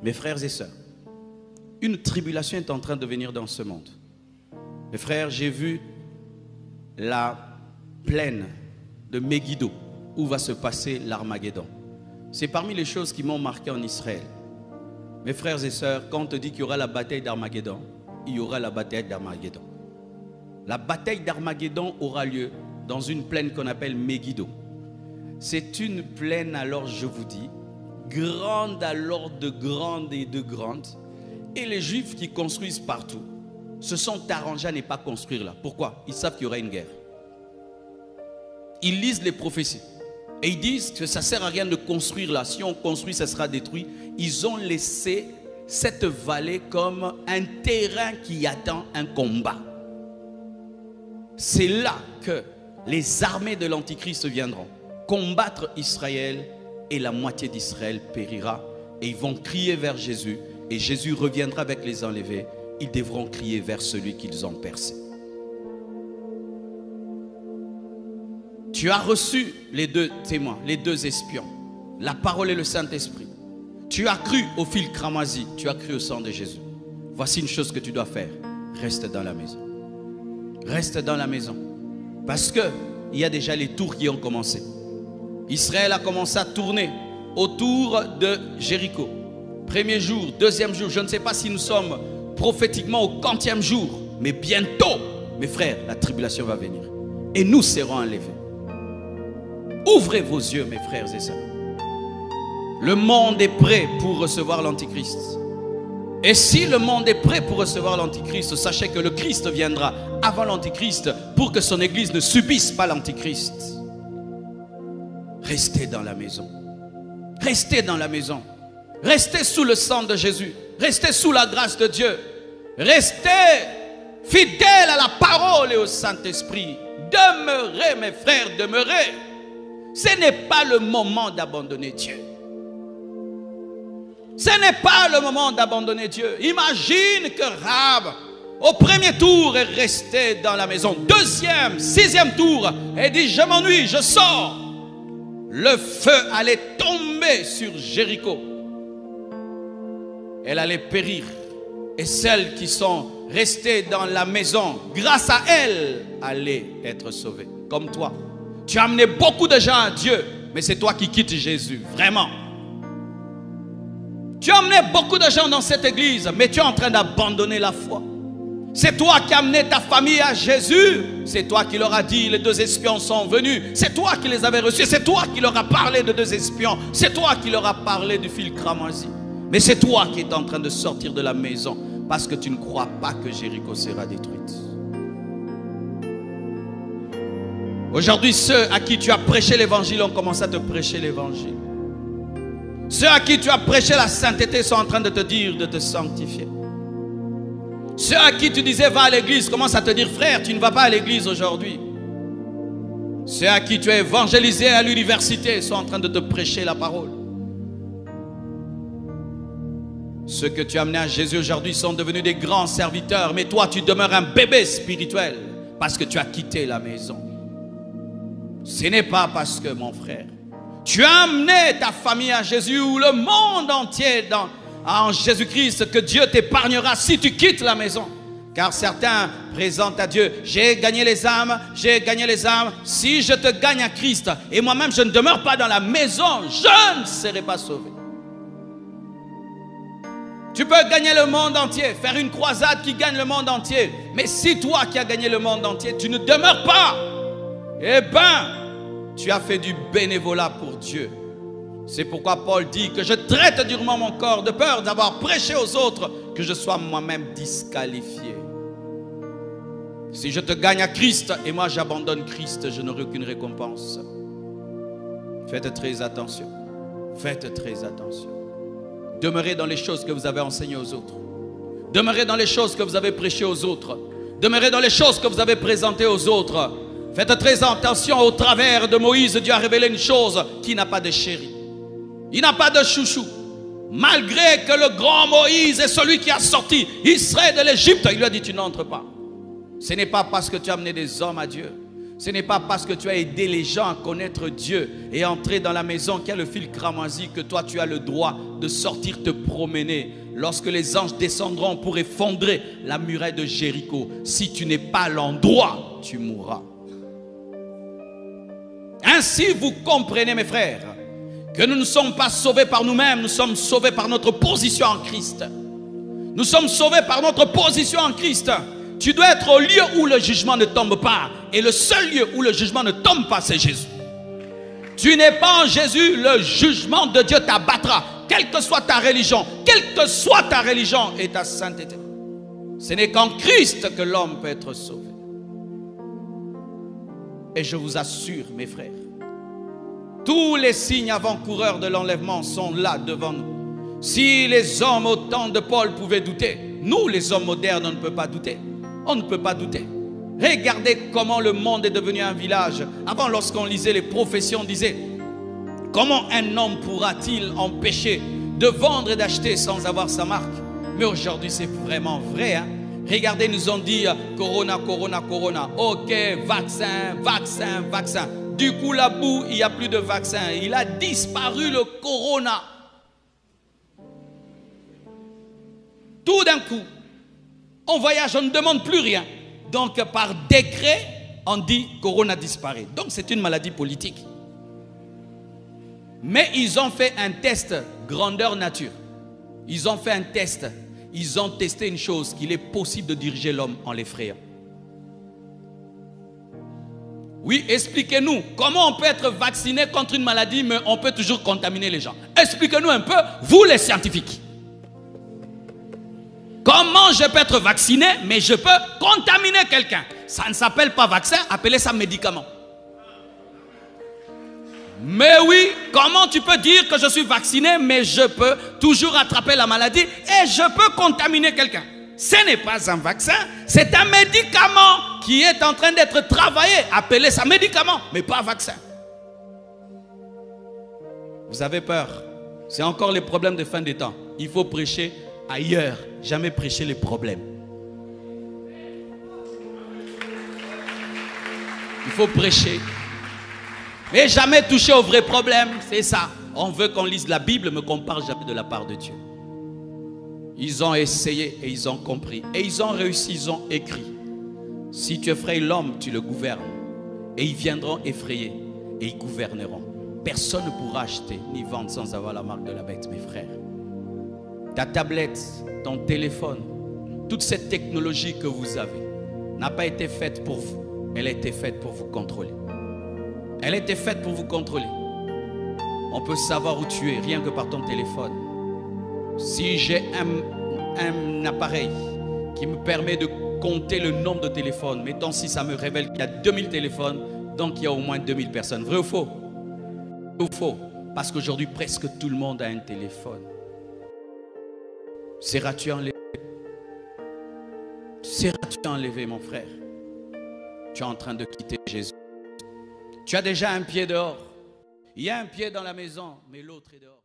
Mes frères et sœurs, une tribulation est en train de venir dans ce monde. Mes frères, j'ai vu la plaine de Megiddo où va se passer l'Armageddon. C'est parmi les choses qui m'ont marqué en Israël. Mes frères et sœurs, quand on te dit qu'il y aura la bataille d'Armageddon, il y aura la bataille d'Armageddon. La bataille d'Armageddon aura lieu dans une plaine qu'on appelle Megiddo. C'est une plaine, alors je vous dis, grande alors de grande et de grande. Et les Juifs qui construisent partout se sont arrangés à ne pas construire là. Pourquoi? Ils savent qu'il y aura une guerre. Ils lisent les prophéties. Et ils disent que ça ne sert à rien de construire là. Si on construit, ça sera détruit. Ils ont laissé cette vallée comme un terrain qui attend un combat. C'est là que les armées de l'Antichrist viendront combattre Israël et la moitié d'Israël périra. Et ils vont crier vers Jésus. Et Jésus reviendra avec les enlevés. Ils devront crier vers celui qu'ils ont percé. Tu as reçu les deux témoins, les deux espions, la parole et le Saint-Esprit. Tu as cru au fil cramoisi, tu as cru au sang de Jésus. Voici une chose que tu dois faire. Reste dans la maison. Reste dans la maison. Parce qu'il y a déjà les tours qui ont commencé. Israël a commencé à tourner autour de Jéricho. Premier jour, deuxième jour, je ne sais pas si nous sommes prophétiquement au 40e jour. Mais bientôt, mes frères, la tribulation va venir. Et nous serons enlevés. Ouvrez vos yeux, mes frères et sœurs. Le monde est prêt pour recevoir l'Antichrist. Et si le monde est prêt pour recevoir l'Antichrist, sachez que le Christ viendra avant l'Antichrist pour que son Église ne subisse pas l'Antichrist. Restez dans la maison. Restez dans la maison. Restez sous le sang de Jésus. Restez sous la grâce de Dieu. Restez fidèles à la parole et au Saint-Esprit. Demeurez, mes frères, demeurez. Ce n'est pas le moment d'abandonner Dieu. Ce n'est pas le moment d'abandonner Dieu. Imagine que Rahab, au premier tour, est resté dans la maison. Deuxième, sixième tour, et dit, je m'ennuie, je sors. Le feu allait tomber sur Jéricho. Elle allait périr. Et celles qui sont restées dans la maison, grâce à elle, allaient être sauvées. Comme toi. Tu as amené beaucoup de gens à Dieu, mais c'est toi qui quittes Jésus, vraiment. Tu as amené beaucoup de gens dans cette église, mais tu es en train d'abandonner la foi. C'est toi qui as amené ta famille à Jésus. C'est toi qui leur as dit, les deux espions sont venus. C'est toi qui les avais reçus. C'est toi qui leur as parlé de deux espions. C'est toi qui leur as parlé du fil cramoisi. Mais c'est toi qui es en train de sortir de la maison parce que tu ne crois pas que Jéricho sera détruite. Aujourd'hui, ceux à qui tu as prêché l'évangile ont commencé à te prêcher l'évangile. Ceux à qui tu as prêché la sainteté sont en train de te dire de te sanctifier. Ceux à qui tu disais va à l'église commencent à te dire frère, tu ne vas pas à l'église aujourd'hui. Ceux à qui tu as évangélisé à l'université sont en train de te prêcher la parole. Ceux que tu as amenés à Jésus aujourd'hui sont devenus des grands serviteurs, mais toi tu demeures un bébé spirituel parce que tu as quitté la maison. Ce n'est pas parce que, mon frère, tu as amené ta famille à Jésus ou le monde entier en Jésus-Christ que Dieu t'épargnera si tu quittes la maison. Car certains présentent à Dieu, j'ai gagné les âmes, j'ai gagné les âmes. Si je te gagne à Christ et moi-même je ne demeure pas dans la maison, je ne serai pas sauvé. Tu peux gagner le monde entier, faire une croisade qui gagne le monde entier. Mais si toi qui as gagné le monde entier, tu ne demeures pas, eh bien, tu as fait du bénévolat pour Dieu. C'est pourquoi Paul dit que je traite durement mon corps de peur d'avoir prêché aux autres que je sois moi-même disqualifié. Si je te gagne à Christ et moi j'abandonne Christ, je n'aurai aucune récompense. Faites très attention. Faites très attention. Demeurez dans les choses que vous avez enseignées aux autres. Demeurez dans les choses que vous avez prêchées aux autres. Demeurez dans les choses que vous avez présentées aux autres. Faites très attention. Au travers de Moïse, Dieu a révélé une chose, qui n'a pas de chéri. Il n'a pas de chouchou. Malgré que le grand Moïse est celui qui a sorti Israël de l'Égypte, il lui a dit tu n'entres pas. Ce n'est pas parce que tu as amené des hommes à Dieu. Ce n'est pas parce que tu as aidé les gens à connaître Dieu et entrer dans la maison qui a le fil cramoisi que toi tu as le droit de sortir te promener. Lorsque les anges descendront pour effondrer la muraille de Jéricho, si tu n'es pas à l'endroit, tu mourras. Ainsi vous comprenez mes frères, que nous ne sommes pas sauvés par nous-mêmes, nous sommes sauvés par notre position en Christ. Nous sommes sauvés par notre position en Christ. Tu dois être au lieu où le jugement ne tombe pas. Et le seul lieu où le jugement ne tombe pas, c'est Jésus. Tu n'es pas en Jésus, le jugement de Dieu t'abattra. Quelle que soit ta religion, quelle que soit ta religion et ta sainteté. Ce n'est qu'en Christ que l'homme peut être sauvé. Et je vous assure, mes frères, tous les signes avant-coureurs de l'enlèvement sont là devant nous. Si les hommes au temps de Paul pouvaient douter, nous les hommes modernes, on ne peut pas douter. On ne peut pas douter. Regardez comment le monde est devenu un village. Avant, lorsqu'on lisait les prophéties, on disait: comment un homme pourra-t-il empêcher de vendre et d'acheter sans avoir sa marque? Mais aujourd'hui, c'est vraiment vrai, hein? Regardez, nous ont dit Corona, Corona, Corona. Ok, vaccin, vaccin, vaccin. Du coup, la boue, il n'y a plus de vaccin. Il a disparu le Corona. Tout d'un coup, on voyage, on ne demande plus rien. Donc, par décret, on dit Corona disparaît. Donc, c'est une maladie politique. Mais ils ont fait un test grandeur nature. Ils ont fait un test. Ils ont testé une chose, qu'il est possible de diriger l'homme en l'effrayant. Oui, expliquez-nous, comment on peut être vacciné contre une maladie, mais on peut toujours contaminer les gens? Expliquez-nous un peu, vous les scientifiques. Comment je peux être vacciné, mais je peux contaminer quelqu'un? Ça ne s'appelle pas vaccin, appelez ça médicament. Mais oui, comment tu peux dire que je suis vacciné, mais je peux toujours attraper la maladie et je peux contaminer quelqu'un? Ce n'est pas un vaccin, c'est un médicament qui est en train d'être travaillé. Appelez ça médicament, mais pas vaccin. Vous avez peur? C'est encore les problèmes de fin des temps. Il faut prêcher ailleurs, jamais prêcher les problèmes. Il faut prêcher, mais jamais toucher aux vrais problèmes. C'est ça. On veut qu'on lise la Bible, mais qu'on ne parle jamais de la part de Dieu. Ils ont essayé et ils ont compris. Et ils ont réussi, ils ont écrit: si tu effrayes l'homme, tu le gouvernes. Et ils viendront effrayer et ils gouverneront. Personne ne pourra acheter ni vendre sans avoir la marque de la bête, mes frères. Ta tablette, ton téléphone, toute cette technologie que vous avez n'a pas été faite pour vous. Elle a été faite pour vous contrôler. Elle a été faite pour vous contrôler. On peut savoir où tu es rien que par ton téléphone. Si j'ai un appareil qui me permet de compter le nombre de téléphones, mettons si ça me révèle qu'il y a 2000 téléphones, donc il y a au moins 2000 personnes. Vrai ou faux? Vrai ou faux? Parce qu'aujourd'hui, presque tout le monde a un téléphone. Seras-tu enlevé? Seras-tu enlevé, mon frère? Tu es en train de quitter Jésus. Tu as déjà un pied dehors. Il y a un pied dans la maison, mais l'autre est dehors.